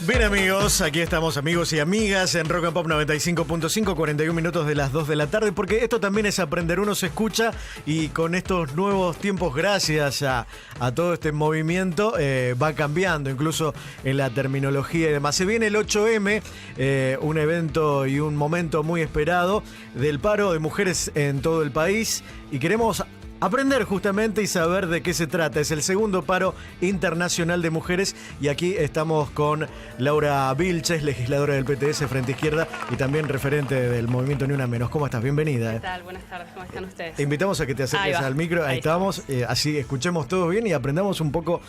Bien, amigos, aquí estamos, amigos y amigas, en Rock and Pop 95.5, 41 minutos de las 2 de la tarde, porque esto también es aprender, uno se escucha y con estos nuevos tiempos, gracias a todo este movimiento, va cambiando, incluso en la terminología y demás. Se viene el 8M, un evento y un momento muy esperado del paro de mujeres en todo el país, y queremos aprender justamente y saber de qué se trata. Es el segundo paro internacional de mujeres y aquí estamos con Laura Vilches, legisladora del PTS Frente Izquierda y también referente del movimiento Ni Una Menos. ¿Cómo estás? Bienvenida. ¿Qué tal? Buenas tardes, ¿cómo están ustedes? Te invitamos a que te acerques al micro, ahí estamos, así escuchemos todo bien y aprendamos un poco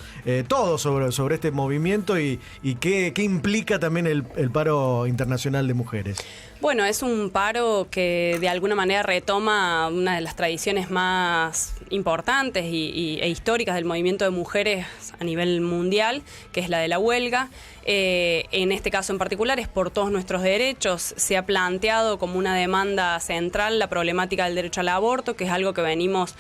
todo sobre este movimiento y qué implica también el paro internacional de mujeres. Bueno, es un paro que de alguna manera retoma una de las tradiciones más importantes e históricas del movimiento de mujeres a nivel mundial, que es la de la huelga. En este caso en particular es por todos nuestros derechos. Se ha planteado como una demanda central la problemática del derecho al aborto, que es algo que venimos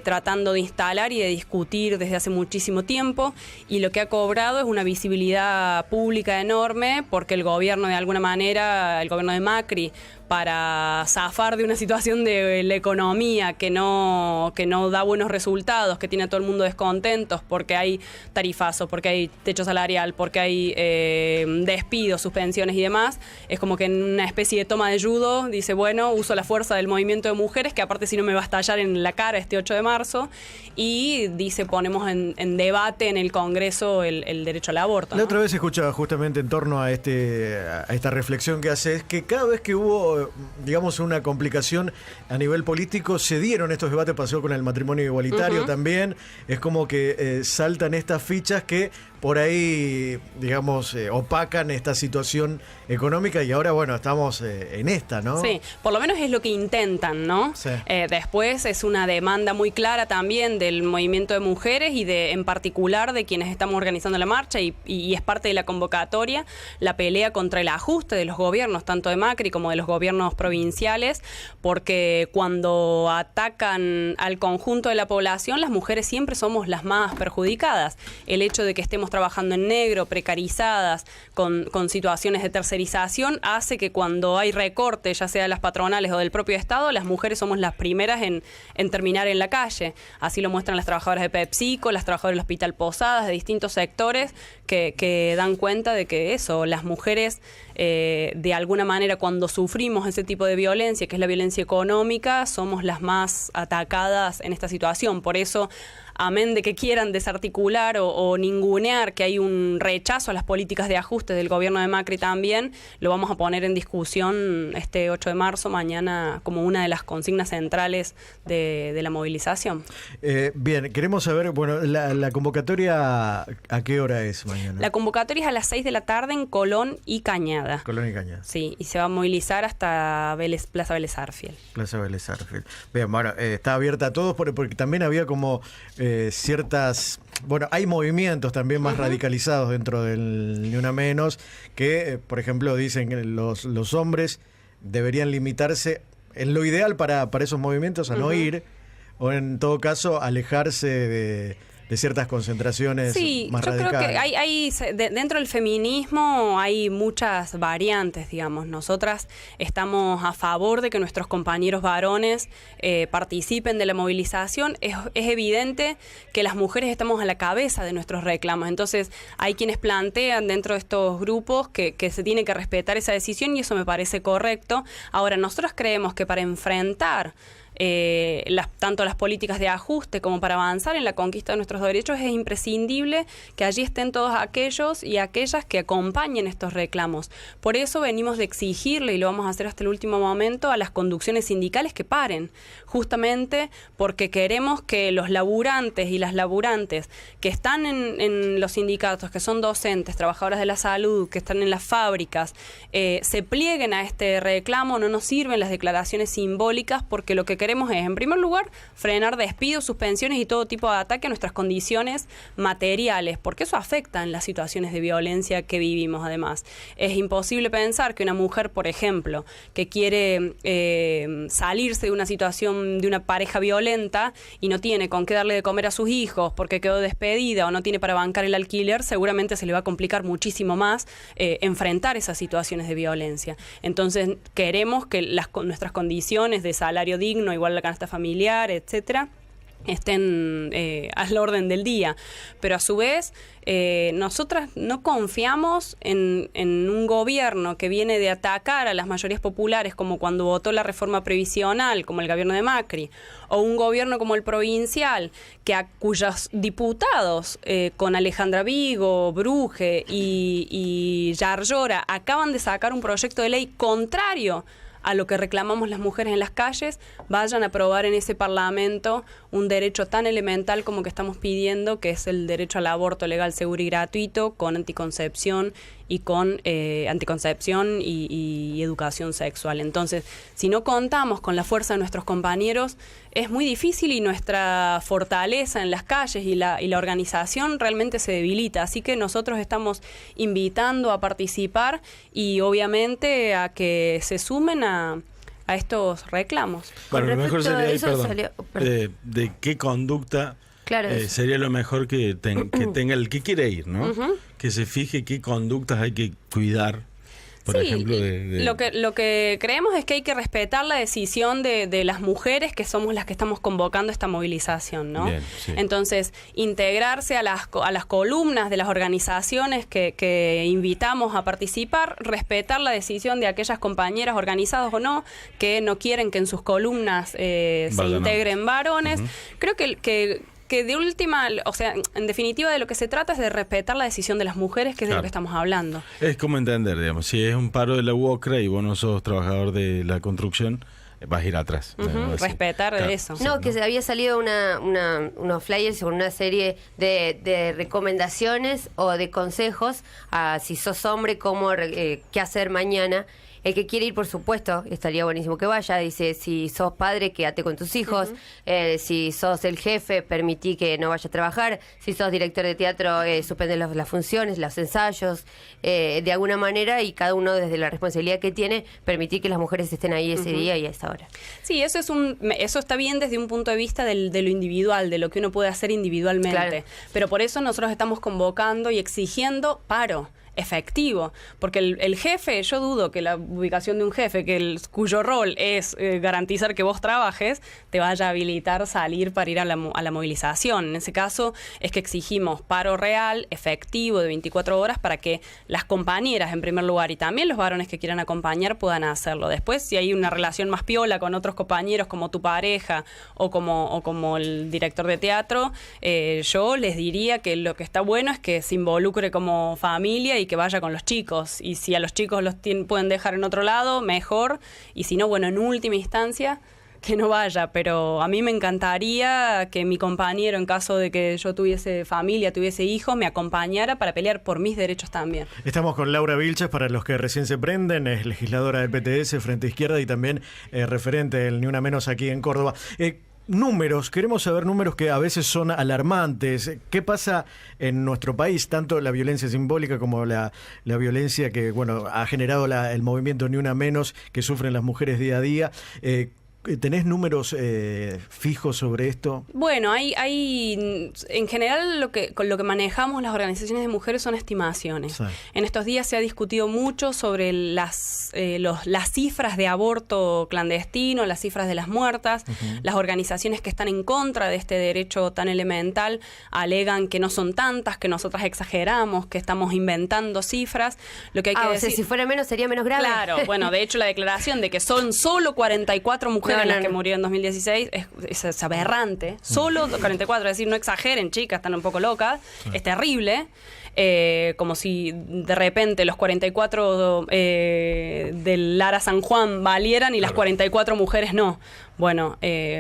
tratando de instalar y de discutir desde hace muchísimo tiempo, y lo que ha cobrado es una visibilidad pública enorme porque el gobierno, de alguna manera, el gobierno de Macri, para zafar de una situación de la economía que no da buenos resultados, que tiene a todo el mundo descontentos porque hay tarifazo, porque hay techo salarial, porque hay despidos, suspensiones y demás, es como que en una especie de toma de judo dice, bueno, uso la fuerza del movimiento de mujeres, que aparte si no me va a estallar en la cara este 8 de marzo, y dice, ponemos en debate en el Congreso el derecho al aborto, ¿no? La otra vez escuchaba justamente en torno a esta reflexión que haces, que cada vez que hubo, digamos, una complicación a nivel político, se dieron estos debates. Pasó con el matrimonio igualitario también. Es como que saltan estas fichas que por ahí, digamos, opacan esta situación económica, y ahora, bueno, estamos en esta, ¿no? Sí, por lo menos es lo que intentan, ¿no? Sí. Después es una demanda muy clara también del movimiento de mujeres y en particular de quienes estamos organizando la marcha, y es parte de la convocatoria, la pelea contra el ajuste de los gobiernos, tanto de Macri como de los gobiernos provinciales, porque cuando atacan al conjunto de la población, las mujeres siempre somos las más perjudicadas. El hecho de que estemos trabajando en negro, precarizadas, con situaciones de tercerización, hace que cuando hay recorte, ya sea de las patronales o del propio Estado, las mujeres somos las primeras en terminar en la calle. Así lo muestran las trabajadoras de PepsiCo, las trabajadoras del Hospital Posadas, de distintos sectores que dan cuenta de que las mujeres, de alguna manera, cuando sufrimos ese tipo de violencia, que es la violencia económica, somos las más atacadas en esta situación. Por eso, amén de que quieran desarticular o ningunear que hay un rechazo a las políticas de ajuste del gobierno de Macri también, lo vamos a poner en discusión este 8 de marzo, mañana, como una de las consignas centrales de la movilización. Bien, queremos saber, bueno, la convocatoria, ¿a qué hora es mañana? La convocatoria es a las 6 de la tarde en Colón y Cañada. Colón y Cañada. Sí, y se va a movilizar hasta Plaza Vélez Arfiel. Plaza Vélez Arfiel. Bien, bueno, está abierta a todos porque también había como ciertas... Bueno, hay movimientos también más radicalizados dentro del Ni Una Menos que, por ejemplo, dicen que los hombres deberían limitarse, en lo ideal para esos movimientos, a no ir, o en todo caso alejarse de ciertas concentraciones más radicales. Creo que hay dentro del feminismo hay muchas variantes, digamos. Nosotras estamos a favor de que nuestros compañeros varones participen de la movilización. Es evidente que las mujeres estamos a la cabeza de nuestros reclamos. Entonces, hay quienes plantean dentro de estos grupos que se tiene que respetar esa decisión, y eso me parece correcto. Ahora, nosotros creemos que para enfrentar tanto las políticas de ajuste como para avanzar en la conquista de nuestros derechos, es imprescindible que allí estén todos aquellos y aquellas que acompañen estos reclamos. Por eso venimos de exigirle, y lo vamos a hacer hasta el último momento, a las conducciones sindicales que paren, justamente porque queremos que los laburantes y las laburantes que están en los sindicatos, que son docentes, trabajadoras de la salud, que están en las fábricas, se plieguen a este reclamo. No nos sirven las declaraciones simbólicas, porque lo que queremos queremos es, en primer lugar, frenar despidos, suspensiones y todo tipo de ataque a nuestras condiciones materiales, porque eso afecta en las situaciones de violencia que vivimos. Además, es imposible pensar que una mujer, por ejemplo, que quiere salirse de una situación de una pareja violenta y no tiene con qué darle de comer a sus hijos porque quedó despedida o no tiene para bancar el alquiler, seguramente se le va a complicar muchísimo más enfrentar esas situaciones de violencia. Entonces, queremos que nuestras condiciones de salario digno, igual la canasta familiar, etcétera, estén al orden del día. Pero a su vez, nosotras no confiamos en un gobierno que viene de atacar a las mayorías populares, como cuando votó la reforma previsional, como el gobierno de Macri, o un gobierno como el provincial, cuyos diputados, con Alejandra Vigo, Bruje y Yarlora, acaban de sacar un proyecto de ley contrario a lo que reclamamos las mujeres en las calles, vayan a aprobar en ese Parlamento un derecho tan elemental como que estamos pidiendo, que es el derecho al aborto legal, seguro y gratuito, con anticoncepción y con anticoncepción y educación sexual. Entonces, si no contamos con la fuerza de nuestros compañeros, es muy difícil, y nuestra fortaleza en las calles y la organización realmente se debilita. Así que nosotros estamos invitando a participar y obviamente a que se sumen a estos reclamos. Bueno, lo mejor sería ahí, salió, de qué conducta sería lo mejor que tenga el que quiere ir, ¿no? Que se fije qué conductas hay que cuidar. Por ejemplo, lo que creemos es que hay que respetar la decisión de las mujeres, que somos las que estamos convocando esta movilización, ¿no? Bien, sí. Entonces, integrarse a las columnas de las organizaciones que invitamos a participar, respetar la decisión de aquellas compañeras, organizadas o no, que no quieren que en sus columnas se integren varones. Creo que de última, o sea, en definitiva, de lo que se trata es de respetar la decisión de las mujeres, que es de lo que estamos hablando. Es como entender, digamos, si es un paro de la UOCRA y vos no sos trabajador de la construcción, vas a ir atrás. Respetar eso. No, que se había salido unos flyers con una serie de recomendaciones o de consejos a si sos hombre, qué hacer mañana. El que quiere ir, por supuesto, estaría buenísimo que vaya. Dice, si sos padre, quédate con tus hijos. Si sos el jefe, permití que no vaya a trabajar. Si sos director de teatro, suspende las funciones, los ensayos, de alguna manera, y cada uno desde la responsabilidad que tiene, permitir que las mujeres estén ahí ese día y a esa hora. Sí, eso está bien desde un punto de vista de lo individual, de lo que uno puede hacer individualmente. Claro. Pero por eso nosotros estamos convocando y exigiendo paro efectivo, porque el jefe, yo dudo que la ubicación de un jefe cuyo rol es garantizar que vos trabajes, te vaya a habilitar salir para ir a la movilización. En ese caso es que exigimos paro real, efectivo, de 24 horas, para que las compañeras, en primer lugar, y también los varones que quieran acompañar, puedan hacerlo. Después, si hay una relación más piola con otros compañeros, como tu pareja o como el director de teatro, yo les diría que lo que está bueno es que se involucre como familia y que vaya con los chicos, y si a los chicos pueden dejar en otro lado, mejor, y si no, bueno, en última instancia, que no vaya. Pero a mí me encantaría que mi compañero, en caso de que yo tuviese familia, tuviese hijos, me acompañara para pelear por mis derechos también. Estamos con Laura Vilches, para los que recién se prenden, es legisladora del PTS, Frente Izquierda, y también referente del Ni Una Menos aquí en Córdoba. Números, queremos saber números que a veces son alarmantes. ¿Qué pasa en nuestro país? Tanto la violencia simbólica como la violencia que ha generado el movimiento Ni Una Menos, que sufren las mujeres día a día. ¿Tenés números fijos sobre esto? Hay en general con lo que manejamos las organizaciones de mujeres son estimaciones. Sí. En estos días se ha discutido mucho sobre las cifras de aborto clandestino, las cifras de las muertas. Las organizaciones que están en contra de este derecho tan elemental alegan que no son tantas, que nosotras exageramos, que estamos inventando cifras. Lo que hay que decir, o sea, si fuera menos sería menos grave. Claro, de hecho la declaración de que son solo 44 mujeres las que murieron en 2016 es aberrante. Solo 44, es decir, no exageren, chicas, están un poco locas. Es terrible. como si de repente los 44 del Lara San Juan valieran y las 44 mujeres no. Bueno,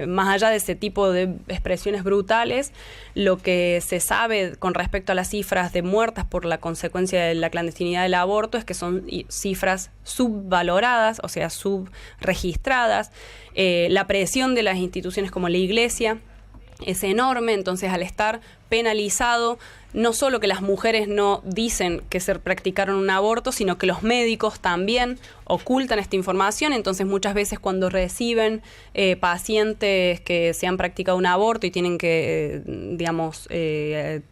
más allá de ese tipo de expresiones brutales, lo que se sabe con respecto a las cifras de muertas por la consecuencia de la clandestinidad del aborto es que son cifras subvaloradas, o sea, subregistradas. La presión de las instituciones como la Iglesia es enorme, entonces al estar penalizado, no solo que las mujeres no dicen que se practicaron un aborto, sino que los médicos también ocultan esta información. Entonces muchas veces cuando reciben pacientes que se han practicado un aborto y tienen que,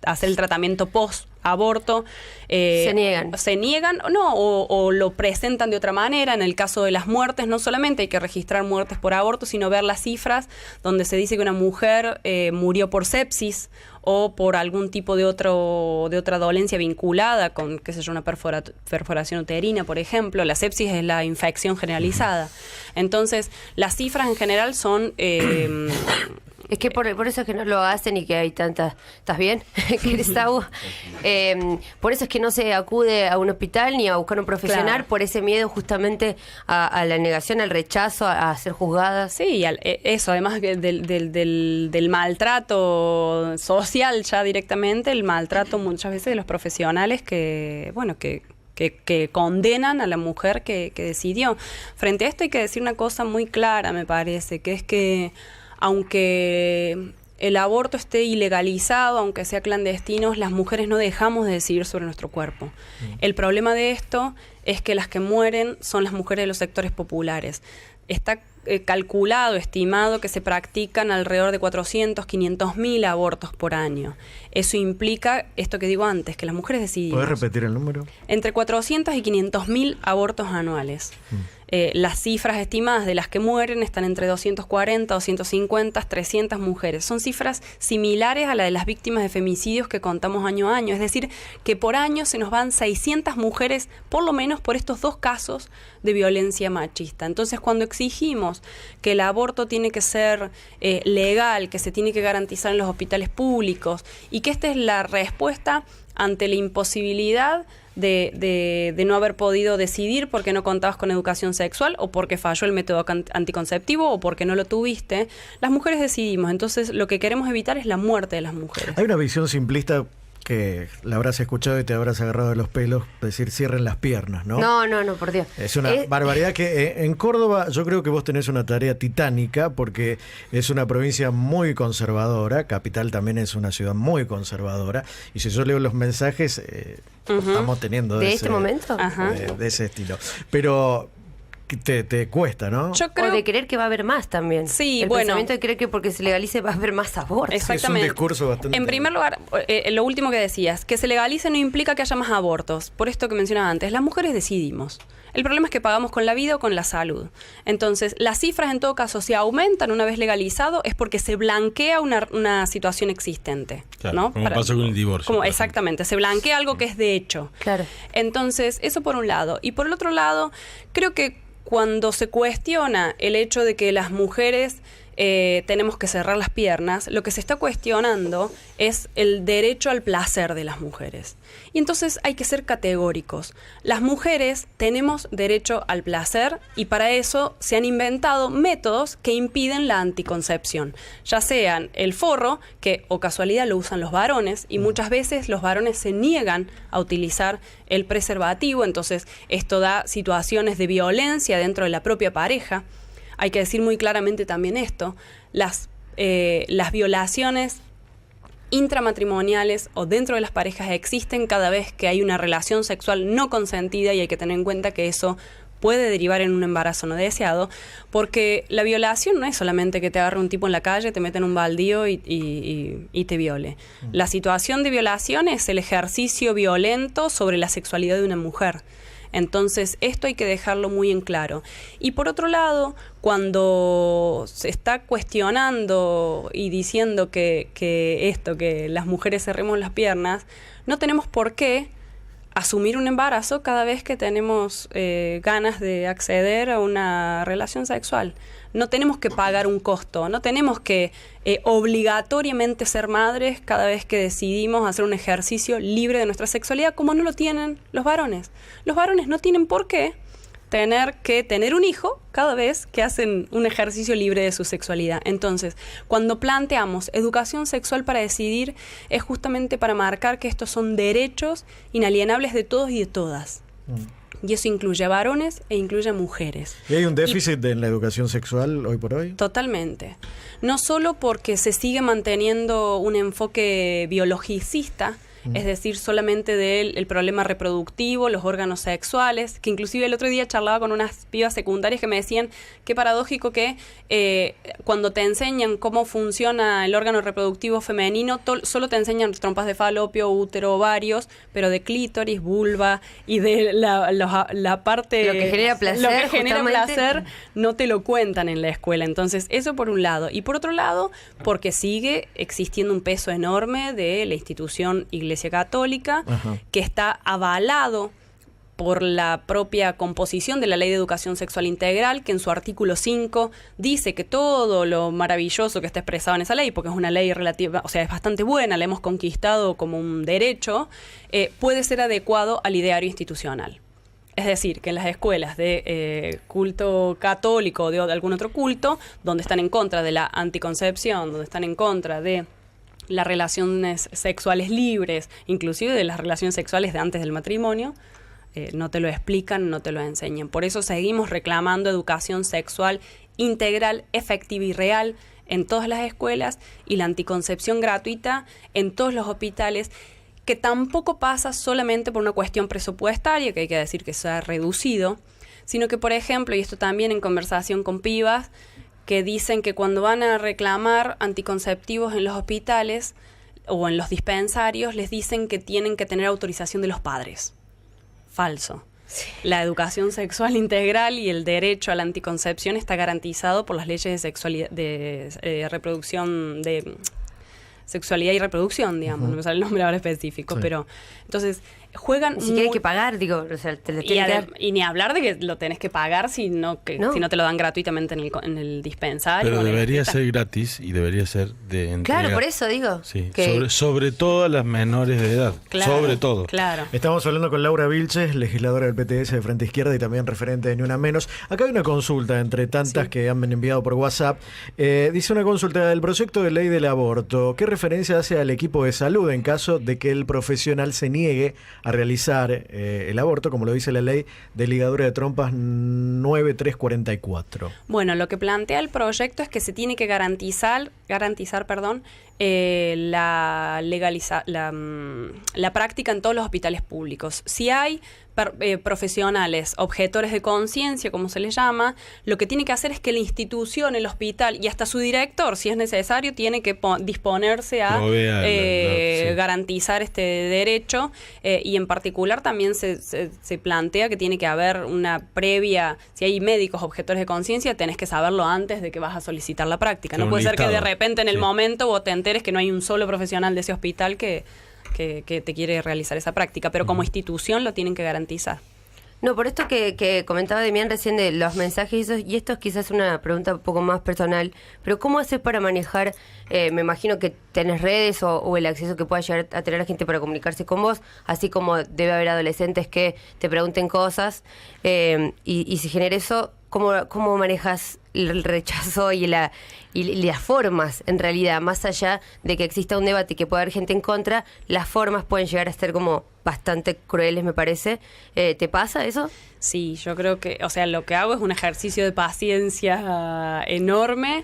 hacer el tratamiento post-aborto, se niegan o lo presentan de otra manera. En el caso de las muertes, no solamente hay que registrar muertes por aborto, sino ver las cifras donde se dice que una mujer murió por sepsis o por algún tipo de otra dolencia vinculada con, qué sé yo, una perforación uterina, por ejemplo. La sepsis es la infección generalizada. Entonces, las cifras en general son... Es que por eso es que no lo hacen y que hay tantas... ¿Estás bien? ¿Quieres agua? Por eso es que no se acude a un hospital ni a buscar un profesional, claro, por ese miedo justamente a la negación, al rechazo, a ser juzgadas. Sí, eso, además del maltrato social ya directamente, el maltrato muchas veces de los profesionales que condenan a la mujer que decidió. Frente a esto hay que decir una cosa muy clara, me parece, que es que aunque el aborto esté ilegalizado, aunque sea clandestino, las mujeres no dejamos de decidir sobre nuestro cuerpo. El problema de esto es que las que mueren son las mujeres de los sectores populares. Está calculado, estimado, que se practican alrededor de 400, 500.000 abortos por año. Eso implica, esto que digo antes, que las mujeres decidimos. ¿Puedes repetir el número? Entre 400 y 500.000 abortos anuales. Las cifras estimadas de las que mueren están entre 240, 250, 300 mujeres. Son cifras similares a la de las víctimas de femicidios que contamos año a año. Es decir, que por año se nos van 600 mujeres, por lo menos por estos dos casos de violencia machista. Entonces, cuando exigimos que el aborto tiene que ser legal, que se tiene que garantizar en los hospitales públicos y que esta es la respuesta ante la imposibilidad de no haber podido decidir porque no contabas con educación sexual o porque falló el método anticonceptivo o porque no lo tuviste, las mujeres decidimos. Entonces, lo que queremos evitar es la muerte de las mujeres. Hay una visión simplista que la habrás escuchado y te habrás agarrado de los pelos, decir cierren las piernas, ¿no? No, por Dios. Es una barbaridad que en Córdoba yo creo que vos tenés una tarea titánica porque es una provincia muy conservadora, Capital también es una ciudad muy conservadora, y si yo leo los mensajes, estamos teniendo de este momento de ese estilo. Pero te cuesta, ¿no? Yo creo... O de creer que va a haber más también. Sí, el pensamiento de creer que porque se legalice va a haber más abortos. Exactamente. Es un discurso bastante... En primer lugar, lo último que decías, que se legalice no implica que haya más abortos. Por esto que mencionaba antes, las mujeres decidimos. El problema es que pagamos con la vida o con la salud. Entonces, las cifras en todo caso, si aumentan una vez legalizado, es porque se blanquea una situación existente. Claro, ¿no? Como pasa con el divorcio. Exactamente, se blanquea algo que es de hecho. Claro. Entonces, eso por un lado. Y por el otro lado, creo que cuando se cuestiona el hecho de que las mujeres tenemos que cerrar las piernas, lo que se está cuestionando es el derecho al placer de las mujeres. Y entonces hay que ser categóricos. Las mujeres tenemos derecho al placer y para eso se han inventado métodos que impiden la anticoncepción, ya sean el forro, que o casualidad lo usan los varones y muchas veces los varones se niegan a utilizar el preservativo, entonces esto da situaciones de violencia dentro de la propia pareja. Hay que decir muy claramente también esto, las violaciones intramatrimoniales o dentro de las parejas existen cada vez que hay una relación sexual no consentida y hay que tener en cuenta que eso puede derivar en un embarazo no deseado, porque la violación no es solamente que te agarre un tipo en la calle, te mete en un baldío y te viole. La situación de violación es el ejercicio violento sobre la sexualidad de una mujer. Entonces, esto hay que dejarlo muy en claro. Y por otro lado, cuando se está cuestionando y diciendo que las mujeres cerremos las piernas, no tenemos por qué asumir un embarazo cada vez que tenemos ganas de acceder a una relación sexual. No tenemos que pagar un costo, no tenemos que obligatoriamente ser madres cada vez que decidimos hacer un ejercicio libre de nuestra sexualidad, como no lo tienen los varones. Los varones no tienen por qué tener que tener un hijo cada vez que hacen un ejercicio libre de su sexualidad. Entonces, cuando planteamos educación sexual para decidir, es justamente para marcar que estos son derechos inalienables de todos y de todas. Y eso incluye a varones e incluye a mujeres. ¿Y hay un déficit en la educación sexual hoy por hoy? Totalmente. No solo porque se sigue manteniendo un enfoque biologicista, es decir, solamente del problema reproductivo, los órganos sexuales, que inclusive el otro día charlaba con unas pibas secundarias que me decían qué paradójico que cuando te enseñan cómo funciona el órgano reproductivo femenino, solo te enseñan trompas de falopio, útero, ovarios, pero de clítoris, vulva y de la parte... Lo que genera placer, no te lo cuentan en la escuela. Entonces, eso por un lado. Y por otro lado, porque sigue existiendo un peso enorme de la institución Iglesia Católica, que está avalado por la propia composición de la Ley de Educación Sexual Integral, que en su artículo 5 dice que todo lo maravilloso que está expresado en esa ley, porque es una ley relativa, o sea, es bastante buena, la hemos conquistado como un derecho, puede ser adecuado al ideario institucional. Es decir, que en las escuelas de culto católico o de algún otro culto, donde están en contra de la anticoncepción, donde están en contra de las relaciones sexuales libres, inclusive de las relaciones sexuales de antes del matrimonio, no te lo explican, no te lo enseñan. Por eso seguimos reclamando educación sexual integral, efectiva y real en todas las escuelas y la anticoncepción gratuita en todos los hospitales, que tampoco pasa solamente por una cuestión presupuestaria, que hay que decir que se ha reducido, sino que, por ejemplo, y esto también en conversación con pibas, que dicen que cuando van a reclamar anticonceptivos en los hospitales o en los dispensarios, les dicen que tienen que tener autorización de los padres. Falso. Sí. La educación sexual integral y el derecho a la anticoncepción está garantizado por las leyes de sexualidad, reproducción, de sexualidad y reproducción, digamos, no me sale el nombre ahora específico, sí. Pero entonces juegan... Ni siquiera hay que pagar, digo, o sea, te lo tienen que dar. Y ni hablar de que lo tenés que pagar si no te lo dan gratuitamente en el dispensario. Pero debería ser gratis y debería ser de entrega. Claro, por eso digo. Sí, sobre todo a las menores de edad, claro, sobre todo. Claro. Estamos hablando con Laura Vilches, legisladora del PTS de Frente Izquierda y también referente de Ni Una Menos. Acá hay una consulta entre tantas que han enviado por WhatsApp. Dice una consulta del proyecto de ley del aborto. ¿Qué referencia hace al equipo de salud en caso de que el profesional se niegue a realizar el aborto, como lo dice la ley de ligadura de trompas 9344? Bueno, lo que plantea el proyecto es que se tiene que garantizar la práctica en todos los hospitales públicos. Si hay profesionales objetores de conciencia, como se les llama, lo que tiene que hacer es que la institución, el hospital y hasta su director, si es necesario, tiene que disponerse a garantizar este derecho, y en particular también se plantea que tiene que haber una previa, si hay médicos objetores de conciencia, tenés que saberlo antes de que vas a solicitar la práctica. No puede ser que de repente en el momento vos te enteres que no hay un solo profesional de ese hospital que te quiere realizar esa práctica, pero como institución lo tienen que garantizar. No, por esto que comentaba Demián recién de los mensajes, y esto es quizás una pregunta un poco más personal, pero ¿cómo haces para manejar, me imagino que tenés redes o el acceso que pueda llegar a tener la gente para comunicarse con vos, así como debe haber adolescentes que te pregunten cosas, y si genera eso, ¿cómo manejas el rechazo y las formas, en realidad, más allá de que exista un debate y que pueda haber gente en contra, las formas pueden llegar a ser como bastante crueles, me parece? ¿Te pasa eso? Sí, yo creo que, o sea, lo que hago es un ejercicio de paciencia enorme.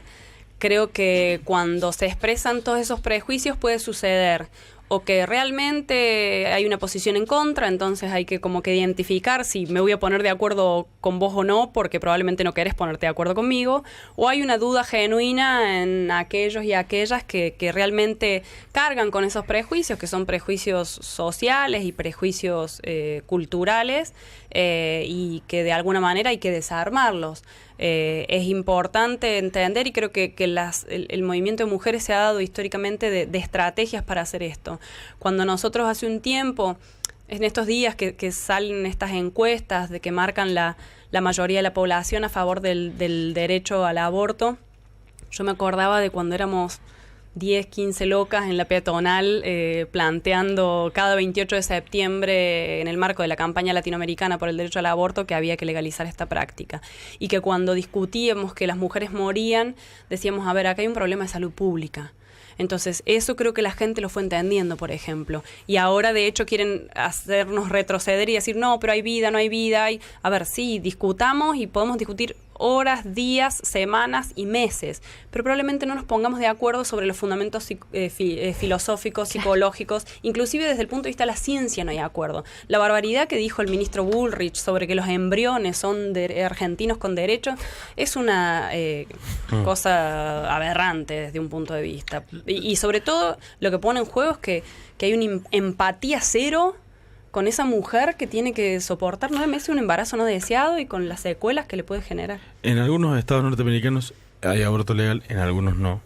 Creo que cuando se expresan todos esos prejuicios puede suceder o que realmente hay una posición en contra, entonces hay que como que identificar si me voy a poner de acuerdo con vos o no, porque probablemente no querés ponerte de acuerdo conmigo, o hay una duda genuina en aquellos y aquellas que realmente cargan con esos prejuicios, que son prejuicios sociales y prejuicios culturales, y que de alguna manera hay que desarmarlos. Es importante entender, y creo que el movimiento de mujeres se ha dado históricamente de estrategias para hacer esto. Cuando nosotros hace un tiempo en estos días que salen estas encuestas de que marcan la mayoría de la población a favor del derecho al aborto, yo me acordaba de cuando éramos 10, 15 locas en la peatonal planteando cada 28 de septiembre en el marco de la campaña latinoamericana por el derecho al aborto que había que legalizar esta práctica. Y que cuando discutíamos que las mujeres morían, decíamos, a ver, acá hay un problema de salud pública. Entonces, eso creo que la gente lo fue entendiendo, por ejemplo. Y ahora, de hecho, quieren hacernos retroceder y decir, no, pero hay vida, no hay vida. A ver, sí, discutamos y podemos discutir horas, días, semanas y meses, pero probablemente no nos pongamos de acuerdo sobre los fundamentos filosóficos, psicológicos, inclusive desde el punto de vista de la ciencia no hay acuerdo. La barbaridad que dijo el ministro Bullrich sobre que los embriones son argentinos con derecho es una cosa aberrante desde un punto de vista. Y sobre todo lo que pone en juego es que hay una empatía cero con esa mujer que tiene que soportar 9 meses un embarazo no deseado y con las secuelas que le puede generar. En algunos estados norteamericanos hay aborto legal, en algunos no.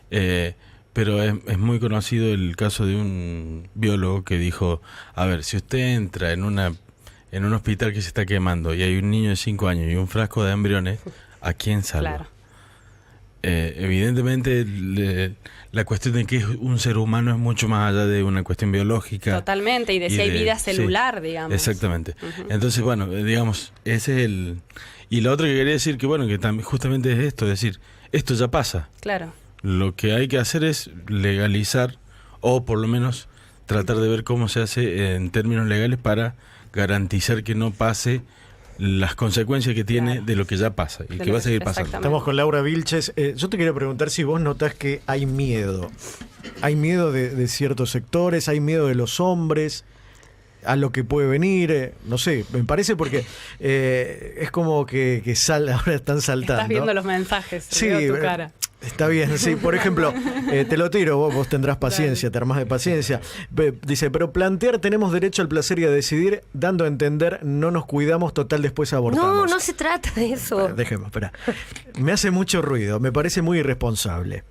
Pero es muy conocido el caso de un biólogo que dijo, a ver, si usted entra en un hospital que se está quemando y hay un niño de 5 años y un frasco de embriones, ¿a quién salva? Claro. Evidentemente la cuestión de que es un ser humano es mucho más allá de una cuestión biológica. Totalmente, y de si hay vida celular, sí, digamos. Exactamente. Entonces, bueno, digamos, ese es el... Y lo otro que quería decir, que bueno, que también justamente es esto, es decir, esto ya pasa. Claro. Lo que hay que hacer es legalizar, o por lo menos tratar de ver cómo se hace en términos legales para garantizar que no pase las consecuencias que tiene de lo que ya pasa y que va a seguir pasando. Estamos con Laura Vilches. Yo te quería preguntar si vos notás que hay miedo. Hay miedo de ciertos sectores, hay miedo de los hombres a lo que puede venir. No sé, me parece porque es como que ahora están saltando. Estás viendo los mensajes, sí, veo tu cara. Está bien, sí. Por ejemplo, te lo tiro, vos tendrás paciencia, te armás de paciencia. Dice, pero plantear tenemos derecho al placer y a decidir, dando a entender no nos cuidamos, total después abortamos. No se trata de eso. Dejemos, espera. Me hace mucho ruido, me parece muy irresponsable.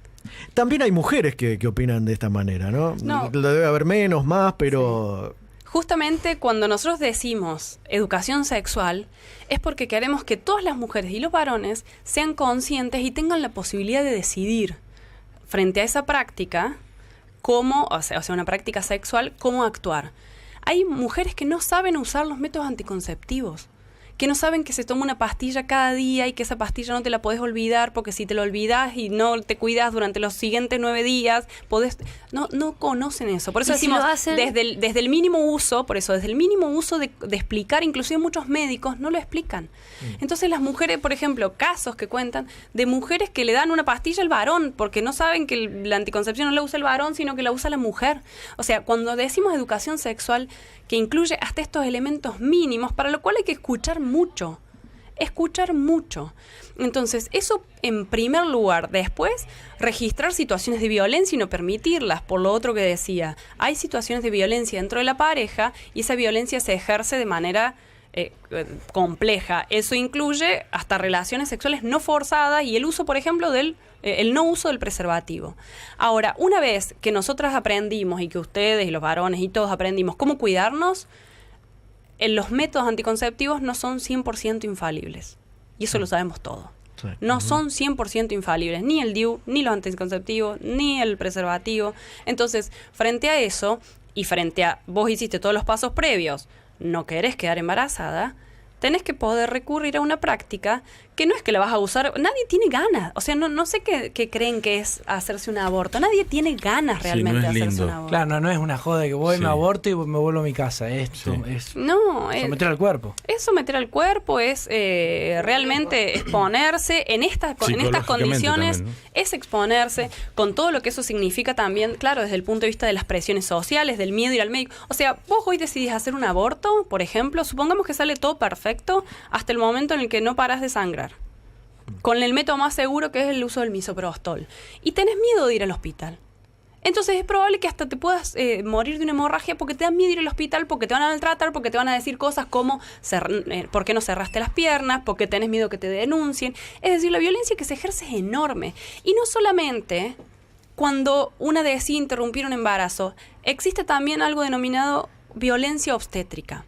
También hay mujeres que opinan de esta manera, ¿no? Lo debe haber menos, más, pero... Sí. Justamente cuando nosotros decimos educación sexual es porque queremos que todas las mujeres y los varones sean conscientes y tengan la posibilidad de decidir frente a esa práctica cómo, o sea, una práctica sexual, cómo actuar. Hay mujeres que no saben usar los métodos anticonceptivos, que no saben que se toma una pastilla cada día y que esa pastilla no te la podés olvidar porque si te la olvidas y no te cuidas durante los siguientes 9 días, no conocen eso. Por eso decimos, si desde el mínimo uso, desde el mínimo uso de explicar, inclusive muchos médicos no lo explican. Entonces las mujeres, por ejemplo, casos que cuentan de mujeres que le dan una pastilla al varón porque no saben que la anticoncepción no la usa el varón, sino que la usa la mujer. O sea, cuando decimos educación sexual, que incluye hasta estos elementos mínimos, para lo cual hay que escuchar mucho. Entonces, eso en primer lugar. Después, registrar situaciones de violencia y no permitirlas. Por lo otro que decía, hay situaciones de violencia dentro de la pareja y esa violencia se ejerce de manera compleja. Eso incluye hasta relaciones sexuales no forzadas y el uso, por ejemplo, el no uso del preservativo. Ahora, una vez que nosotras aprendimos y que ustedes y los varones y todos aprendimos cómo cuidarnos, los métodos anticonceptivos no son 100% infalibles. Y eso lo sabemos todos. Sí. No son 100% infalibles, ni el DIU, ni los anticonceptivos, ni el preservativo. Entonces, frente a eso, y frente a vos hiciste todos los pasos previos, no querés quedar embarazada, tenés que poder recurrir a una práctica que no es que la vas a usar, nadie tiene ganas, o sea, no sé qué creen que es hacerse un aborto, nadie tiene ganas realmente de hacerse un aborto. Claro, no es una joda de que voy, me aborto y me vuelvo a mi casa, esto es someter al cuerpo. Es someter al cuerpo, es realmente exponerse en estas condiciones, también, ¿no? Es exponerse con todo lo que eso significa también, claro, desde el punto de vista de las presiones sociales, del miedo a ir al médico. O sea, vos hoy decidís hacer un aborto, por ejemplo, supongamos que sale todo perfecto hasta el momento en el que no parás de sangrar, con el método más seguro que es el uso del misoprostol, y tenés miedo de ir al hospital. Entonces es probable que hasta te puedas morir de una hemorragia porque te da miedo ir al hospital, porque te van a maltratar, porque te van a decir cosas como ¿por qué no cerraste las piernas? Porque tenés miedo que te denuncien. Es decir, la violencia que se ejerce es enorme. Y no solamente cuando una decide interrumpir un embarazo, existe también algo denominado violencia obstétrica.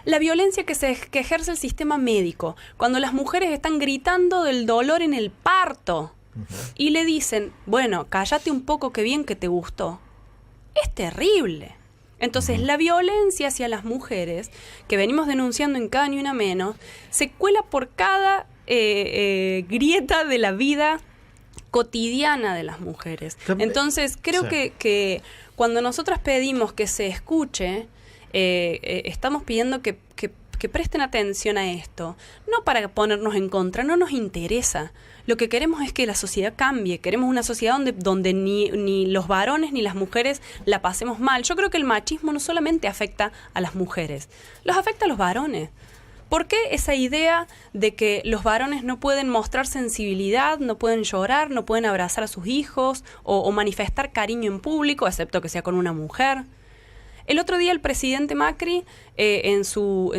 La violencia que ejerce el sistema médico, cuando las mujeres están gritando del dolor en el parto y le dicen, bueno, cállate un poco, que bien que te gustó. Es terrible. Entonces, la violencia hacia las mujeres, que venimos denunciando en Cada Ni Una Menos, se cuela por cada grieta de la vida cotidiana de las mujeres. Entonces, creo que cuando nosotras pedimos que se escuche, estamos pidiendo que presten atención a esto, no para ponernos en contra, no nos interesa. Lo que queremos es que la sociedad cambie, queremos una sociedad donde ni los varones ni las mujeres la pasemos mal. Yo creo que el machismo no solamente afecta a las mujeres, los afecta a los varones. ¿Por qué esa idea de que los varones no pueden mostrar sensibilidad, no pueden llorar, no pueden abrazar a sus hijos o manifestar cariño en público, excepto que sea con una mujer? El otro día el presidente Macri, en su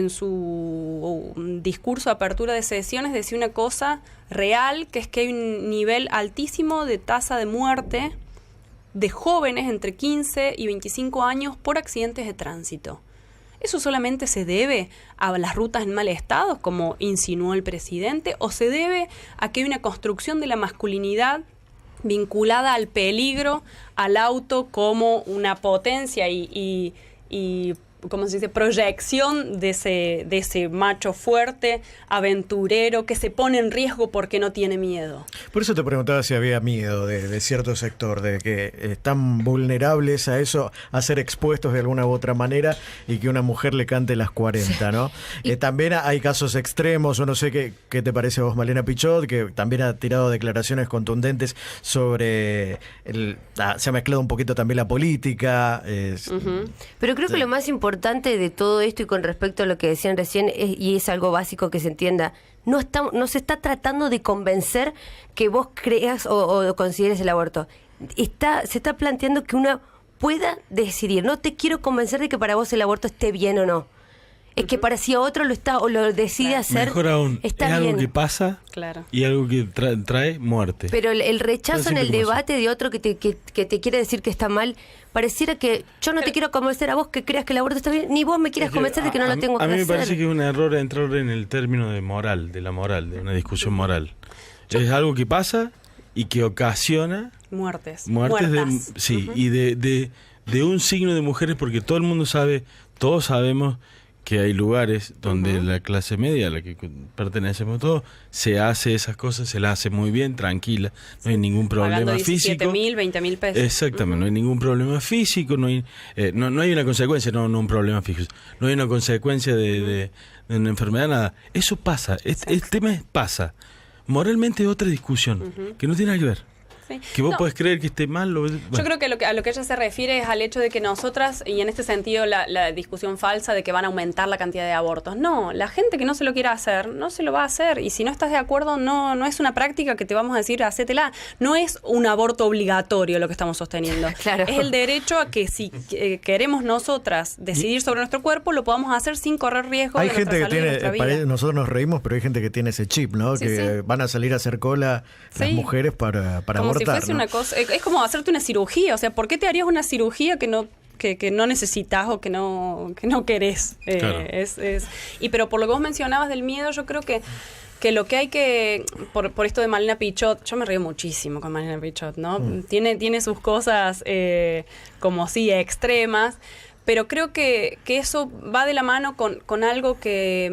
discurso de apertura de sesiones, decía una cosa real, que es que hay un nivel altísimo de tasa de muerte de jóvenes entre 15 y 25 años por accidentes de tránsito. ¿Eso solamente se debe a las rutas en mal estado, como insinuó el presidente, o se debe a que hay una construcción de la masculinidad vinculada al peligro, al auto como una potencia y ¿cómo se dice?, proyección de ese macho fuerte, aventurero, que se pone en riesgo porque no tiene miedo? Por eso te preguntaba si había miedo de cierto sector, de que están vulnerables a eso, a ser expuestos de alguna u otra manera, y que una mujer le cante las 40, ¿no? También hay casos extremos, o no sé qué te parece a vos, Malena Pichot, que también ha tirado declaraciones contundentes sobre se ha mezclado un poquito también la política. Pero creo que lo más importante de todo esto, y con respecto a lo que decían recién, y es algo básico que se entienda, no se está tratando de convencer que vos creas o consideres el aborto. Se está planteando que una pueda decidir. No te quiero convencer de que para vos el aborto esté bien o no. Es que para si otro lo decide hacer, mejor aún, está es algo bien. que pasa y algo que trae muerte. Pero el rechazo en el debate de otro que te quiere decir que está mal, pareciera que yo no te quiero convencer a vos que creas que el aborto está bien, ni vos me quieras convencer de que no lo tengo que hacer. A mí me parece que es un error entrar en el término de moral, de una discusión moral. Es algo que pasa y que ocasiona muertes y de un signo de mujeres, porque todo el mundo sabe, todos sabemos que hay lugares donde la clase media, a la que pertenecemos todos, se hace esas cosas, se las hace muy bien, tranquila, no hay ningún problema físico. 17.000, 20.000 pesos. Exactamente, no hay ningún problema físico, no hay una consecuencia, no un problema físico, no hay una consecuencia de una enfermedad, nada. Eso pasa, el tema pasa. Moralmente es otra discusión, que no tiene nada que ver. Sí. Que vos podés creer que esté mal. Bueno. Yo creo que a lo que ella se refiere es al hecho de que nosotras, y en este sentido la discusión falsa de que van a aumentar la cantidad de abortos. No, la gente que no se lo quiera hacer, no se lo va a hacer. Y si no estás de acuerdo, no es una práctica que te vamos a decir, hacétela. No es un aborto obligatorio lo que estamos sosteniendo. Claro. Es el derecho a que si queremos nosotras decidir sobre nuestro cuerpo, lo podamos hacer sin correr riesgo de nuestra salud y de nuestra vida. Nosotros nos reímos, pero hay gente que tiene ese chip, ¿no? Sí, que van a salir a hacer cola las mujeres para abortar. Si fuese una cosa, es como hacerte una cirugía, o sea, ¿por qué te harías una cirugía que no necesitas o que no querés? Claro. Pero por lo que vos mencionabas del miedo, yo creo que lo que hay que, por esto de Malena Pichot, yo me río muchísimo con Malena Pichot, ¿no? Tiene sus cosas como sí extremas, pero creo que eso va de la mano con algo que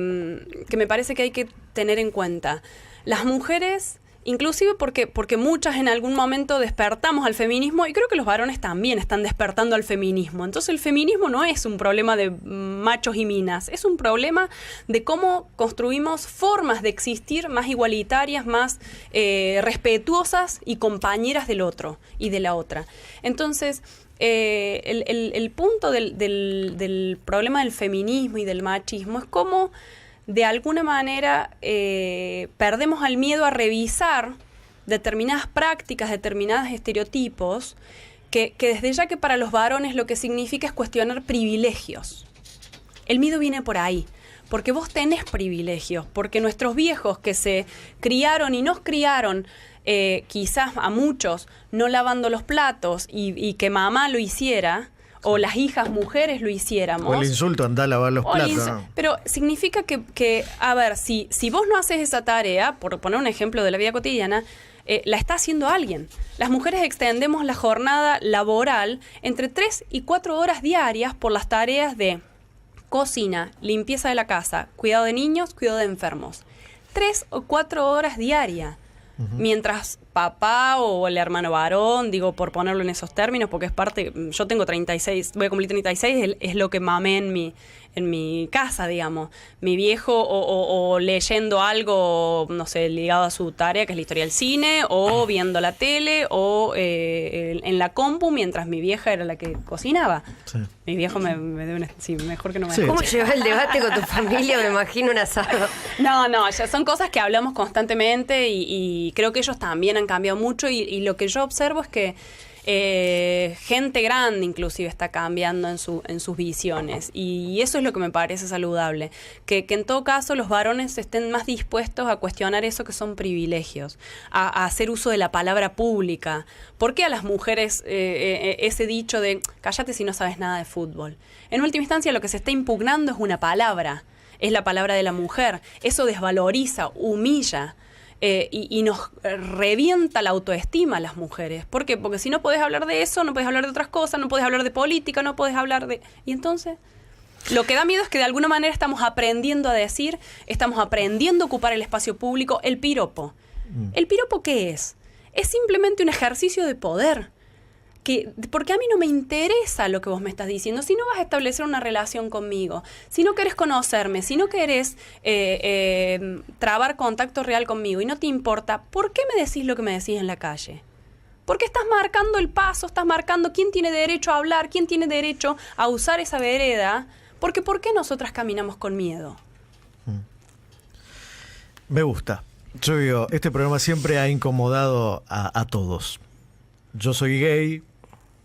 me parece que hay que tener en cuenta. Las mujeres, inclusive porque muchas en algún momento despertamos al feminismo, y creo que los varones también están despertando al feminismo. Entonces el feminismo no es un problema de machos y minas, es un problema de cómo construimos formas de existir más igualitarias, más respetuosas y compañeras del otro y de la otra. Entonces el punto del problema del feminismo y del machismo es cómo de alguna manera perdemos el miedo a revisar determinadas prácticas, determinados estereotipos, que desde ya que para los varones lo que significa es cuestionar privilegios. El miedo viene por ahí, porque vos tenés privilegios, porque nuestros viejos que se criaron y nos criaron, quizás a muchos, no lavando los platos y que mamá lo hiciera, o las hijas mujeres lo hiciéramos. O el insulto, andá a lavar los platos. ¿No? Pero significa que, a ver, si vos no haces esa tarea, por poner un ejemplo de la vida cotidiana, la está haciendo alguien. Las mujeres extendemos la jornada laboral entre 3 y 4 horas diarias por las tareas de cocina, limpieza de la casa, cuidado de niños, cuidado de enfermos. 3 o 4 horas diarias. Mientras papá o el hermano varón, digo, por ponerlo en esos términos, porque es parte, yo tengo 36, voy a cumplir 36, es lo que mamé en mi casa, digamos. Mi viejo o leyendo algo, no sé, ligado a su tarea, que es la historia del cine, o viendo la tele, o en la compu, mientras mi vieja era la que cocinaba. Sí. Mi viejo me debe una... Sí, mejor que no me... Sí. ¿Cómo llevas el debate con tu familia? Me imagino un asado. No, ya son cosas que hablamos constantemente y creo que ellos también han cambiado mucho y lo que yo observo es que gente grande inclusive está cambiando en sus visiones y eso es lo que me parece saludable, que en todo caso los varones estén más dispuestos a cuestionar eso que son privilegios, a hacer uso de la palabra pública. ¿Por qué a las mujeres ese dicho de cállate si no sabes nada de fútbol? En última instancia lo que se está impugnando es una palabra, es la palabra de la mujer. Eso desvaloriza, humilla. Y nos revienta la autoestima a las mujeres. ¿Por qué? Porque si no podés hablar de eso, no podés hablar de otras cosas, no podés hablar de política, no podés hablar de... Y entonces, lo que da miedo es que de alguna manera estamos aprendiendo a decir, estamos aprendiendo a ocupar el espacio público, el piropo. ¿El piropo qué es? Es simplemente un ejercicio de poder. Porque a mí no me interesa lo que vos me estás diciendo. Si no vas a establecer una relación conmigo, si no querés conocerme, si no querés trabar contacto real conmigo y no te importa, ¿por qué me decís lo que me decís en la calle? Porque estás marcando el paso, estás marcando quién tiene derecho a hablar, quién tiene derecho a usar esa vereda. Porque ¿por qué nosotras caminamos con miedo? Me gusta. Yo digo, este programa siempre ha incomodado a todos. Yo soy gay,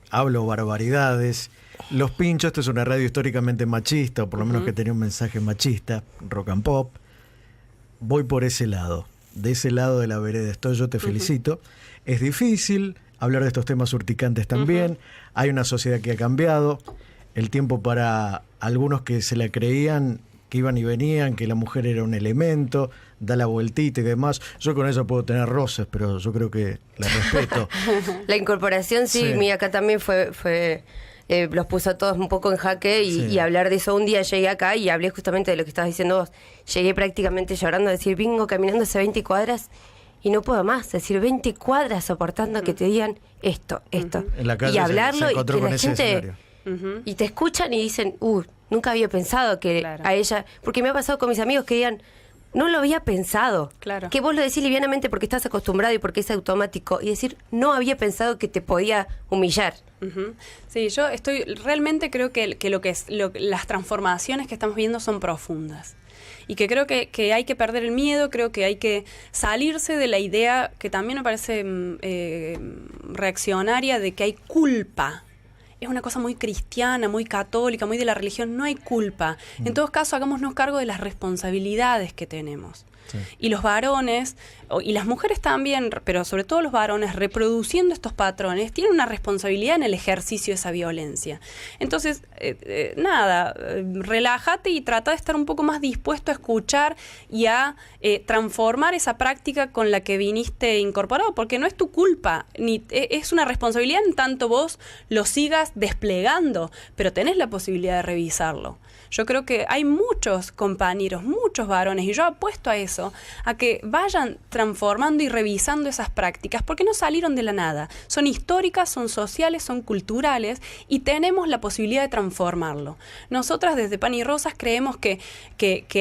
hablo barbaridades, los pincho, esto es una radio históricamente machista, o por lo menos que tenía un mensaje machista, rock and pop. Voy por ese lado, de ese lado de la vereda estoy, yo te felicito. Es difícil hablar de estos temas urticantes también, hay una sociedad que ha cambiado, el tiempo para algunos que se la creían, que iban y venían, que la mujer era un elemento, da la vueltita y demás. Yo con eso puedo tener roces, pero yo creo que la respeto. La incorporación, sí. Mi acá también fue los puso a todos un poco en jaque y hablar de eso. Un día llegué acá y hablé justamente de lo que estabas diciendo vos. Llegué prácticamente llorando a decir, vengo caminando hace 20 cuadras y no puedo más. Decir 20 cuadras soportando que te digan esto. En la calle y hablarlo se y que la gente... Y te escuchan y dicen, nunca había pensado que a ella... Porque me ha pasado con mis amigos que digan, no lo había pensado. Claro. Que vos lo decís livianamente porque estás acostumbrado y porque es automático. Y decir, no había pensado que te podía humillar. Sí, yo realmente creo que las transformaciones que estamos viendo son profundas. Y que creo que hay que perder el miedo, creo que hay que salirse de la idea que también me parece reaccionaria de que hay culpa. Es una cosa muy cristiana, muy católica, muy de la religión. No hay culpa. En todo caso, hagámonos cargo de las responsabilidades que tenemos. Sí. Y los varones, y las mujeres también, pero sobre todo los varones, reproduciendo estos patrones, tienen una responsabilidad en el ejercicio de esa violencia. Entonces, relájate y trata de estar un poco más dispuesto a escuchar y a transformar esa práctica con la que viniste incorporado, porque no es tu culpa, ni es una responsabilidad en tanto vos lo sigas desplegando, pero tenés la posibilidad de revisarlo. Yo creo que hay muchos compañeros, muchos varones, y yo apuesto a eso, a que vayan transformando y revisando esas prácticas, porque no salieron de la nada. Son históricas, son sociales, son culturales, y tenemos la posibilidad de transformarlo. Nosotras desde Pan y Rosas creemos que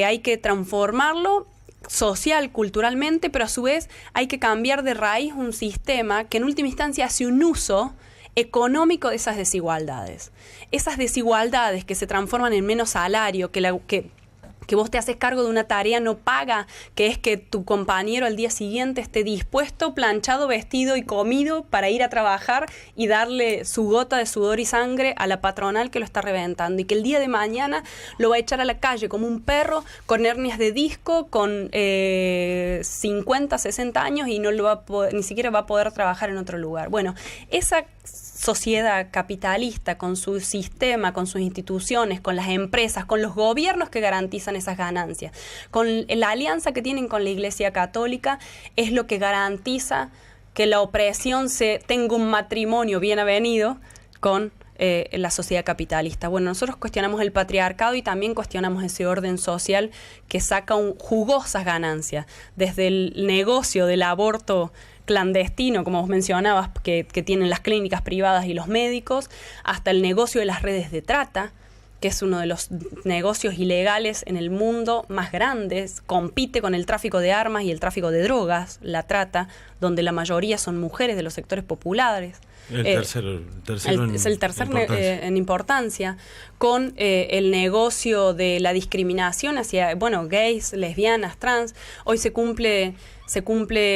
hay que transformarlo social, culturalmente, pero a su vez hay que cambiar de raíz un sistema que en última instancia hace un uso económico de esas desigualdades. Esas desigualdades que se transforman en menos salario, que que vos te haces cargo de una tarea no paga, que es que tu compañero al día siguiente esté dispuesto, planchado, vestido y comido para ir a trabajar y darle su gota de sudor y sangre a la patronal que lo está reventando, y que el día de mañana lo va a echar a la calle como un perro con hernias de disco, con 50, 60 años, y no lo va a poder, ni siquiera va a poder trabajar en otro lugar. Bueno, esa sociedad capitalista, con su sistema, con sus instituciones, con las empresas, con los gobiernos que garantizan esas ganancias, con la alianza que tienen con la Iglesia Católica, es lo que garantiza que la opresión tenga un matrimonio bien avenido con la sociedad capitalista. Bueno, nosotros cuestionamos el patriarcado y también cuestionamos ese orden social que saca jugosas ganancias, desde el negocio del aborto clandestino, como vos mencionabas, que tienen las clínicas privadas y los médicos, hasta el negocio de las redes de trata, que es uno de los negocios ilegales en el mundo más grandes, compite con el tráfico de armas y el tráfico de drogas, la trata, donde la mayoría son mujeres de los sectores populares. Es el tercer en importancia, con el negocio de la discriminación hacia, gays, lesbianas, trans. Hoy se cumple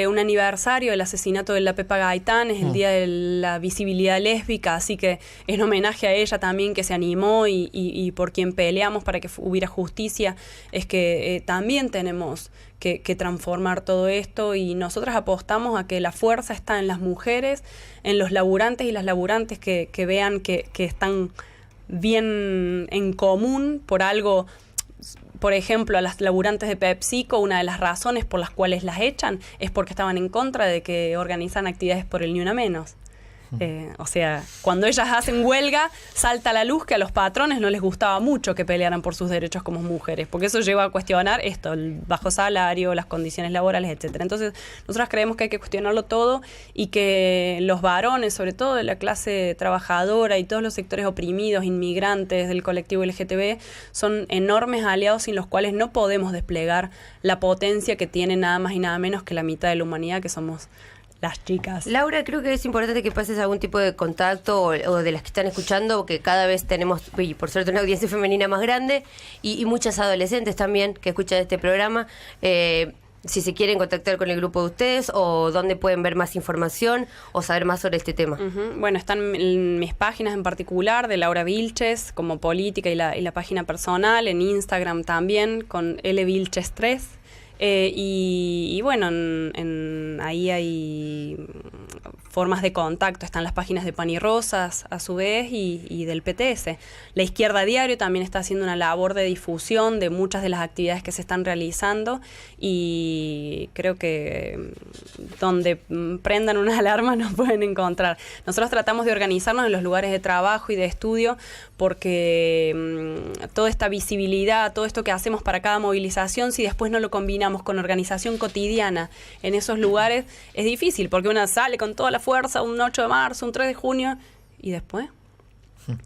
un aniversario del asesinato de la Pepa Gaitán, es el día de la visibilidad lésbica, así que en homenaje a ella también, que se animó y por quien peleamos para que hubiera justicia, es que también tenemos que transformar todo esto, y nosotras apostamos a que la fuerza está en las mujeres, en los laburantes y las laburantes que vean que están bien en común por algo. Por ejemplo, a las laburantes de PepsiCo, una de las razones por las cuales las echan es porque estaban en contra de que organizan actividades por el Ni Una Menos. O sea, cuando ellas hacen huelga, salta a la luz que a los patrones no les gustaba mucho que pelearan por sus derechos como mujeres, porque eso lleva a cuestionar esto, el bajo salario, las condiciones laborales, etcétera. Entonces, nosotras creemos que hay que cuestionarlo todo, y que los varones, sobre todo de la clase trabajadora y todos los sectores oprimidos, inmigrantes, del colectivo LGTB, son enormes aliados sin los cuales no podemos desplegar la potencia que tiene nada más y nada menos que la mitad de la humanidad, que somos las chicas. Laura, creo que es importante que pases algún tipo de contacto o de las que están escuchando, que cada vez tenemos, y por suerte, una audiencia femenina más grande y muchas adolescentes también que escuchan este programa. Si se quieren contactar con el grupo de ustedes, o dónde pueden ver más información o saber más sobre este tema. Bueno, están en mis páginas en particular, de Laura Vilches, como política, y la página personal, en Instagram también, con lvilches3. Y bueno, ahí hay formas de contacto, están las páginas de Pan y Rosas a su vez y del PTS. La Izquierda Diario también está haciendo una labor de difusión de muchas de las actividades que se están realizando, y creo que donde prendan una alarma nos pueden encontrar. Nosotros tratamos de organizarnos en los lugares de trabajo y de estudio, porque toda esta visibilidad, todo esto que hacemos para cada movilización, si después no lo combinamos con organización cotidiana en esos lugares, es difícil, porque una sale con toda la fuerza un 8 de marzo, un 3 de junio, y después,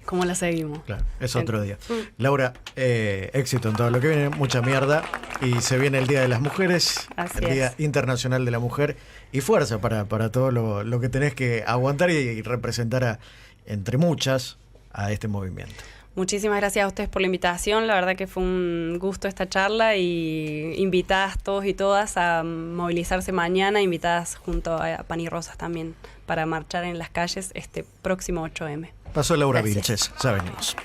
¿cómo la seguimos? Claro, es otro día. Laura, éxito en todo lo que viene, mucha mierda, y se viene el Día de las Mujeres, el Día Internacional de la Mujer, y fuerza para todo lo que tenés que aguantar y representar entre muchas a este movimiento. Muchísimas gracias a ustedes por la invitación, la verdad que fue un gusto esta charla, y invitadas todos y todas a movilizarse mañana, invitadas junto a Pan y Rosas también para marchar en las calles este próximo 8M. Pasó Laura Vilches, ya venimos.